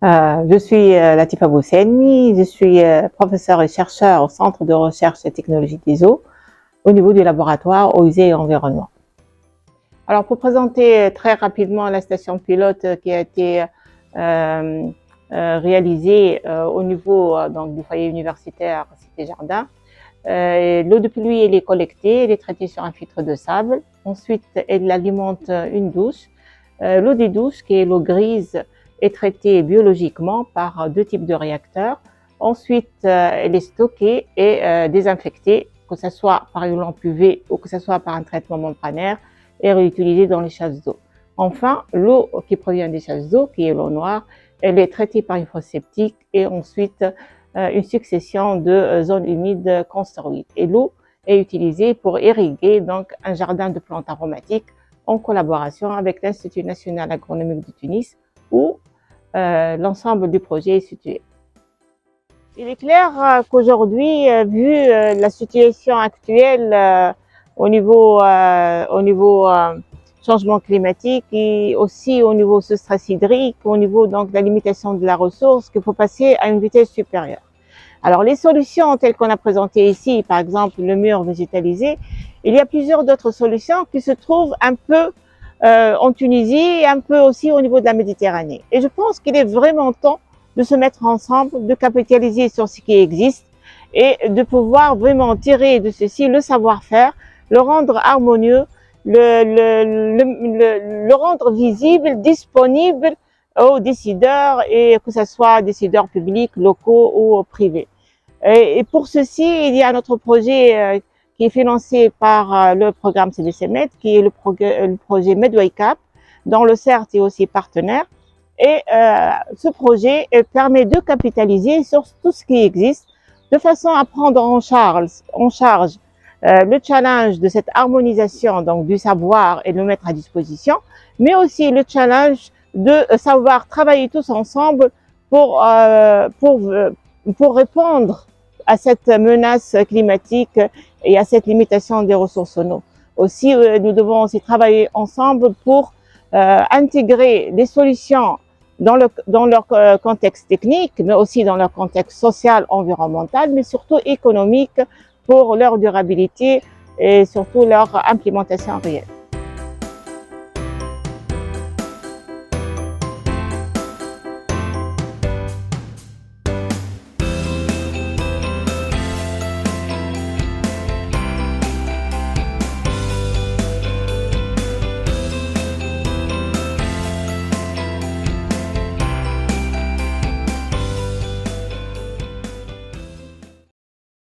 Je suis Latifa Bousseni, je suis professeur et chercheur au Centre de recherche et technologie des eaux au niveau du laboratoire Eaux usées et environnement. Alors pour présenter très rapidement la station pilote qui a été réalisée au niveau donc, du foyer universitaire Cité Jardin, l'eau de pluie elle est collectée, elle est traitée sur un filtre de sable. Ensuite, elle alimente une douche. L'eau des douches, qui est l'eau grise, est traitée biologiquement par deux types de réacteurs. Ensuite, elle est stockée et désinfectée, que ce soit par une lampe UV ou que ce soit par un traitement membranaire, et réutilisée dans les chasses d'eau. Enfin, l'eau qui provient des chasses d'eau, qui est l'eau noire, elle est traitée par une fosse septique et ensuite une succession de zones humides construites. Et l'eau est utilisée pour irriguer donc un jardin de plantes aromatiques en collaboration avec l'Institut national agronomique de Tunis où l'ensemble du projet est situé. Il est clair qu'aujourd'hui, vu la situation actuelle au niveau changement climatique et aussi au niveau ce stress hydrique, au niveau donc de la limitation de la ressource, qu'il faut passer à une vitesse supérieure. Alors les solutions telles qu'on a présentées ici, par exemple le mur végétalisé, il y a plusieurs d'autres solutions qui se trouvent un peu en Tunisie et un peu aussi au niveau de la Méditerranée. Et je pense qu'il est vraiment temps de se mettre ensemble, de capitaliser sur ce qui existe et de pouvoir vraiment tirer de ceci le savoir-faire, le rendre harmonieux, le rendre visible, disponible aux décideurs, et que ce soit décideurs publics, locaux ou privés. Et pour ceci, il y a notre projet qui est financé par le programme CDC-MED, qui est le projet Medway Cap, dont le CERT est aussi partenaire. Et ce projet permet de capitaliser sur tout ce qui existe, de façon à prendre en charge le challenge de cette harmonisation donc du savoir et de le mettre à disposition, mais aussi le challenge de savoir travailler tous ensemble pour répondre à cette menace climatique et à cette limitation des ressources en eau. Aussi, nous devons aussi travailler ensemble pour intégrer des solutions dans leur contexte technique, mais aussi dans leur contexte social, environnemental, mais surtout économique pour leur durabilité et surtout leur implémentation réelle.